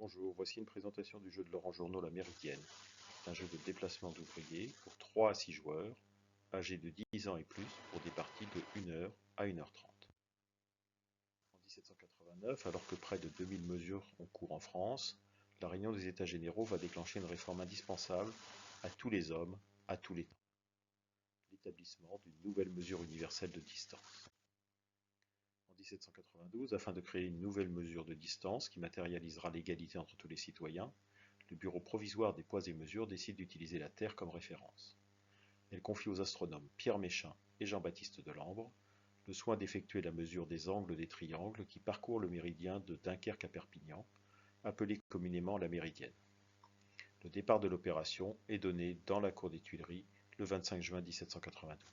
Bonjour, voici une présentation du jeu de Laurent Journaud La Méridienne. C'est un jeu de déplacement d'ouvriers pour 3 à 6 joueurs, âgés de 10 ans et plus, pour des parties de 1 heure à 1h30. En 1789, alors que près de 2000 mesures ont cours en France, la réunion des États généraux va déclencher une réforme indispensable à tous les hommes, à tous les temps. L'établissement d'une nouvelle mesure universelle de distance. En 1792, afin de créer une nouvelle mesure de distance qui matérialisera l'égalité entre tous les citoyens, le Bureau provisoire des poids et mesures décide d'utiliser la Terre comme référence. Elle confie aux astronomes Pierre Méchain et Jean-Baptiste Delambre le soin d'effectuer la mesure des angles des triangles qui parcourent le méridien de Dunkerque à Perpignan, appelé communément la Méridienne. Le départ de l'opération est donné dans la cour des Tuileries le 25 juin 1792.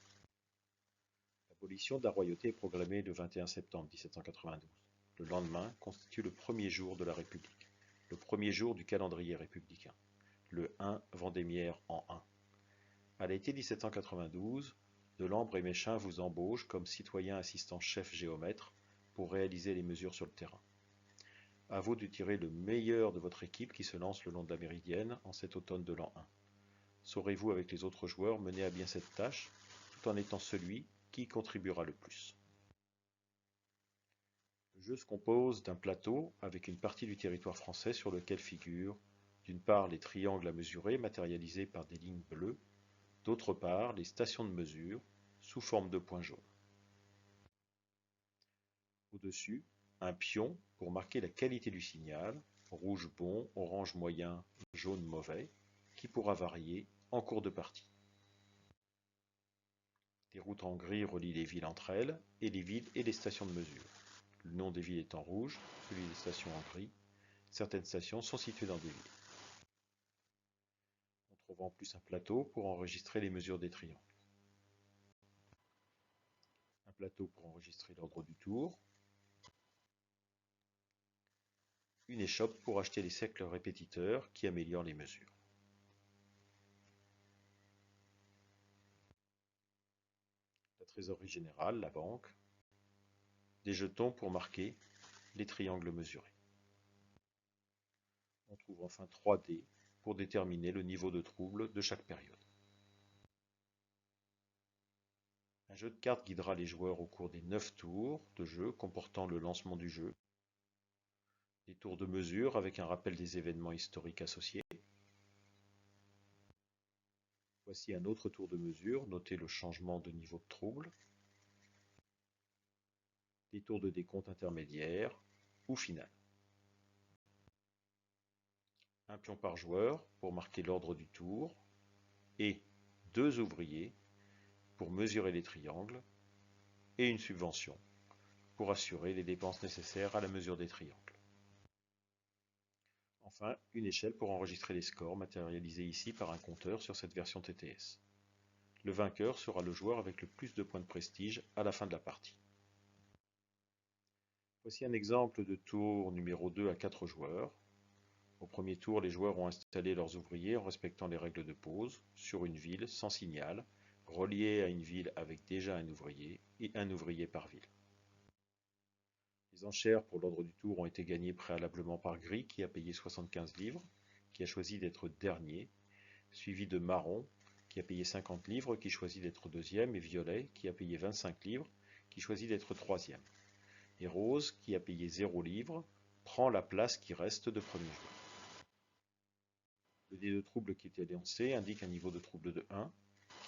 L'abolition de la royauté est proclamée le 21 septembre 1792. Le lendemain constitue le premier jour de la République, le premier jour du calendrier républicain, le 1 Vendémiaire en 1. À l'été 1792, Delambre et Méchain vous embauchent comme citoyen assistant chef géomètre pour réaliser les mesures sur le terrain. À vous de tirer le meilleur de votre équipe qui se lance le long de la Méridienne en cet automne de l'an 1. Saurez-vous avec les autres joueurs mener à bien cette tâche, tout en étant celui qui y contribuera le plus. Le jeu se compose d'un plateau avec une partie du territoire français sur lequel figurent d'une part les triangles à mesurer matérialisés par des lignes bleues, d'autre part les stations de mesure sous forme de points jaunes. Au-dessus, un pion pour marquer la qualité du signal, rouge bon, orange moyen, jaune mauvais, qui pourra varier en cours de partie. Des routes en gris relient les villes entre elles et les villes et les stations de mesure. Le nom des villes est en rouge, celui des stations en gris. Certaines stations sont situées dans des villes. On trouve en plus un plateau pour enregistrer les mesures des triangles. Un plateau pour enregistrer l'ordre du tour. Une échoppe pour acheter les cercles répétiteurs qui améliorent les mesures. La trésorerie générale, la banque. Des jetons pour marquer les triangles mesurés. On trouve enfin 3 dés pour déterminer le niveau de trouble de chaque période. Un jeu de cartes guidera les joueurs au cours des 9 tours de jeu comportant le lancement du jeu, des tours de mesure avec un rappel des événements historiques associés. Voici un autre tour de mesure, notez le changement de niveau de trouble, des tours de décompte intermédiaire ou final. Un pion par joueur pour marquer l'ordre du tour et 2 ouvriers pour mesurer les triangles et une subvention pour assurer les dépenses nécessaires à la mesure des triangles. Enfin, une échelle pour enregistrer les scores, matérialisés ici par un compteur sur cette version TTS. Le vainqueur sera le joueur avec le plus de points de prestige à la fin de la partie. Voici un exemple de tour numéro 2 à 4 joueurs. Au premier tour, les joueurs ont installé leurs ouvriers en respectant les règles de pause sur une ville sans signal, reliée à une ville avec déjà un ouvrier et un ouvrier par ville. Les enchères pour l'ordre du tour ont été gagnées préalablement par Gris qui a payé 75 livres, qui a choisi d'être dernier, suivi de Marron qui a payé 50 livres, qui choisit d'être deuxième, et Violet qui a payé 25 livres, qui choisit d'être troisième. Et Rose qui a payé 0 livres, prend la place qui reste de premier joueur. Le dé de trouble qui était lancé indique un niveau de trouble de 1,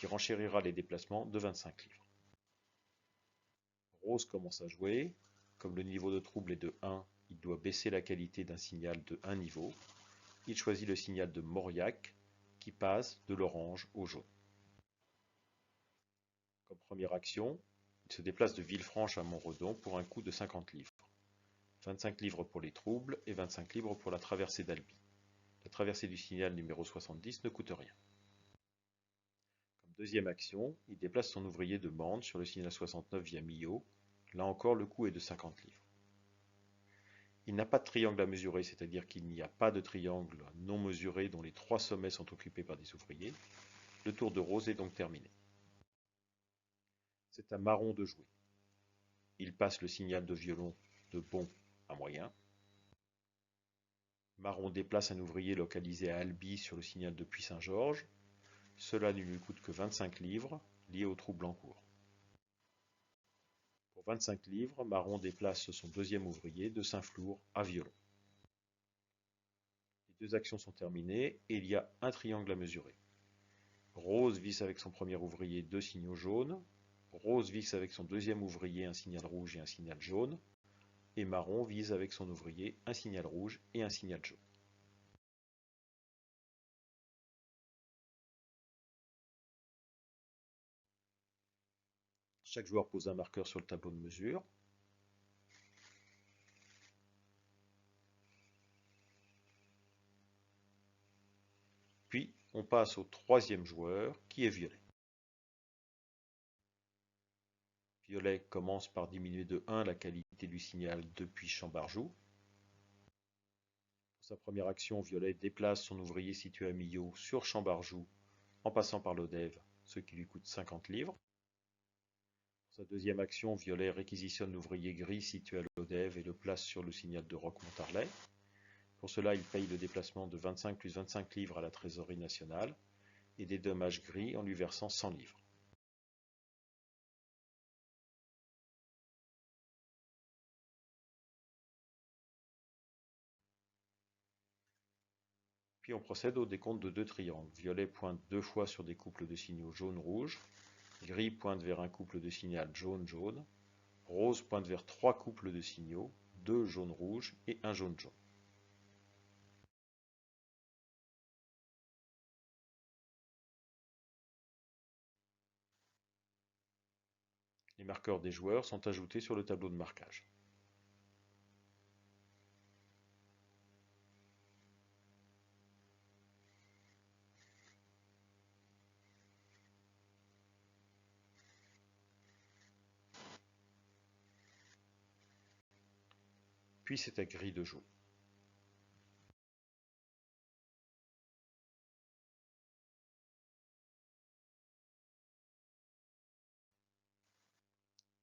qui renchérira les déplacements de 25 livres. Rose commence à jouer. Comme le niveau de trouble est de 1, il doit baisser la qualité d'un signal de 1 niveau. Il choisit le signal de Mauriac, qui passe de l'orange au jaune. Comme première action, il se déplace de Villefranche à Montredon pour un coût de 50 livres. 25 livres pour les troubles et 25 livres pour la traversée d'Albi. La traversée du signal numéro 70 ne coûte rien. Comme deuxième action, il déplace son ouvrier de Mende sur le signal 69 via Millau. Là encore, le coût est de 50 livres. Il n'a pas de triangle à mesurer, c'est-à-dire qu'il n'y a pas de triangle non mesuré dont les 3 sommets sont occupés par des ouvriers. Le tour de Rose est donc terminé. C'est à Marron de jouer. Il passe le signal de violon de bon à moyen. Marron déplace un ouvrier localisé à Albi sur le signal de Puy-Saint-Georges. Cela ne lui coûte que 25 livres, liés au trouble en cours. Pour 25 livres, Marron déplace son deuxième ouvrier de Saint-Flour à Violon. Les deux actions sont terminées et il y a un triangle à mesurer. Rose visse avec son premier ouvrier 2 signaux jaunes. Rose visse avec son deuxième ouvrier un signal rouge et un signal jaune. Et Marron vise avec son ouvrier un signal rouge et un signal jaune. Chaque joueur pose un marqueur sur le tableau de mesure. Puis, on passe au troisième joueur, qui est Violet. Violet commence par diminuer de 1 la qualité du signal depuis Chambarjoux. Pour sa première action, Violet déplace son ouvrier situé à Millau sur Chambarjoux en passant par l'Odève, ce qui lui coûte 50 livres. Pour sa deuxième action, Violet réquisitionne l'ouvrier gris situé à l'Odève et le place sur le signal de Roquemontarlais. Pour cela, il paye le déplacement de 25 plus 25 livres à la trésorerie nationale et des dommages gris en lui versant 100 livres. Puis on procède au décompte de deux triangles. Violet pointe 2 fois sur des couples de signaux jaune-rouge. Gris pointe vers un couple de signal jaune-jaune. Rose pointe vers 3 couples de signaux, 2 jaune-rouge et 1 jaune-jaune. Les marqueurs des joueurs sont ajoutés sur le tableau de marquage. Puis c'est à Gris de jouer.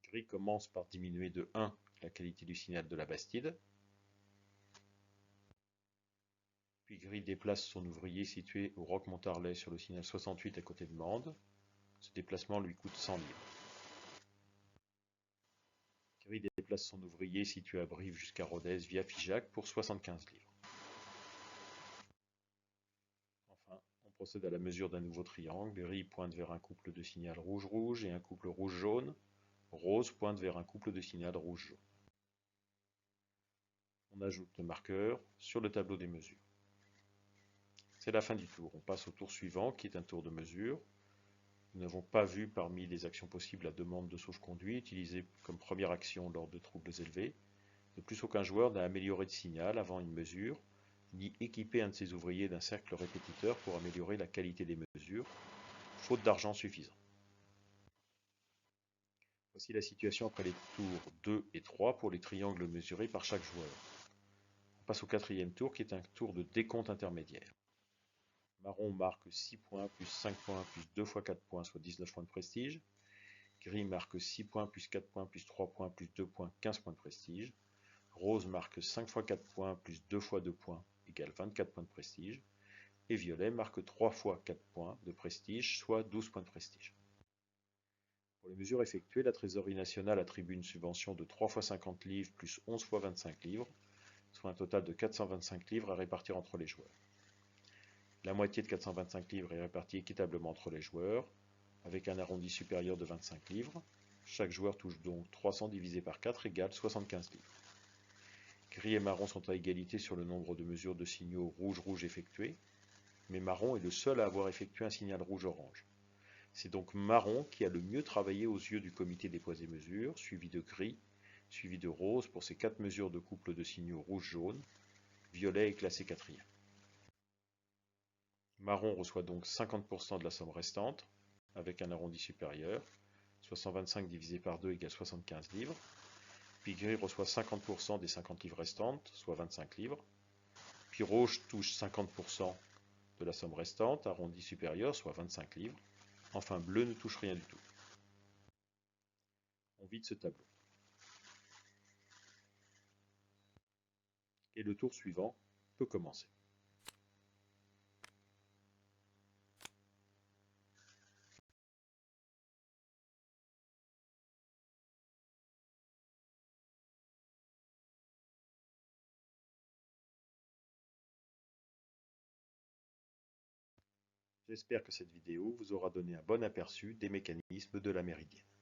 Gris commence par diminuer de 1 la qualité du signal de la Bastide. Puis Gris déplace son ouvrier situé au Roquemontarlais sur le signal 68 à côté de Mende. Ce déplacement lui coûte 100 livres. Gris déplace son ouvrier situé à Brive jusqu'à Rodez via Figeac pour 75 livres. Enfin, on procède à la mesure d'un nouveau triangle. Gris pointe vers un couple de signal rouge-rouge et un couple rouge-jaune. Rose pointe vers un couple de signal rouge-jaune. On ajoute le marqueur sur le tableau des mesures. C'est la fin du tour. On passe au tour suivant, qui est un tour de mesure. Nous n'avons pas vu parmi les actions possibles la demande de sauve-conduit, utilisée comme première action lors de troubles élevés. De plus, aucun joueur n'a amélioré de signal avant une mesure, ni équipé un de ses ouvriers d'un cercle répétiteur pour améliorer la qualité des mesures, faute d'argent suffisant. Voici la situation après les tours 2 et 3 pour les triangles mesurés par chaque joueur. On passe au quatrième tour, qui est un tour de décompte intermédiaire. Marron marque 6 points, plus 5 points, plus 2 fois 4 points, soit 19 points de prestige. Gris marque 6 points, plus 4 points, plus 3 points, plus 2 points, 15 points de prestige. Rose marque 5 fois 4 points, plus 2 fois 2 points, égale 24 points de prestige. Et Violet marque 3 fois 4 points de prestige, soit 12 points de prestige. Pour les mesures effectuées, la trésorerie nationale attribue une subvention de 3 fois 50 livres plus 11 fois 25 livres, soit un total de 425 livres à répartir entre les joueurs. La moitié de 425 livres est répartie équitablement entre les joueurs, avec un arrondi supérieur de 25 livres. Chaque joueur touche donc 300 divisé par 4 égale 75 livres. Gris et marron sont à égalité sur le nombre de mesures de signaux rouge-rouge effectuées, mais marron est le seul à avoir effectué un signal rouge-orange. C'est donc marron qui a le mieux travaillé aux yeux du comité des poids et mesures, suivi de gris, suivi de rose pour ses 4 mesures de couple de signaux rouge-jaune. Violet est classé quatrième. Marron reçoit donc 50% de la somme restante, avec un arrondi supérieur, soit 125 divisé par 2 égale 75 livres. Puis gris reçoit 50% des 50 livres restantes, soit 25 livres. Puis rouge touche 50% de la somme restante, arrondi supérieur, soit 25 livres. Enfin, bleu ne touche rien du tout. On vide ce tableau. Et le tour suivant, peut commencer. J'espère que cette vidéo vous aura donné un bon aperçu des mécanismes de la méridienne.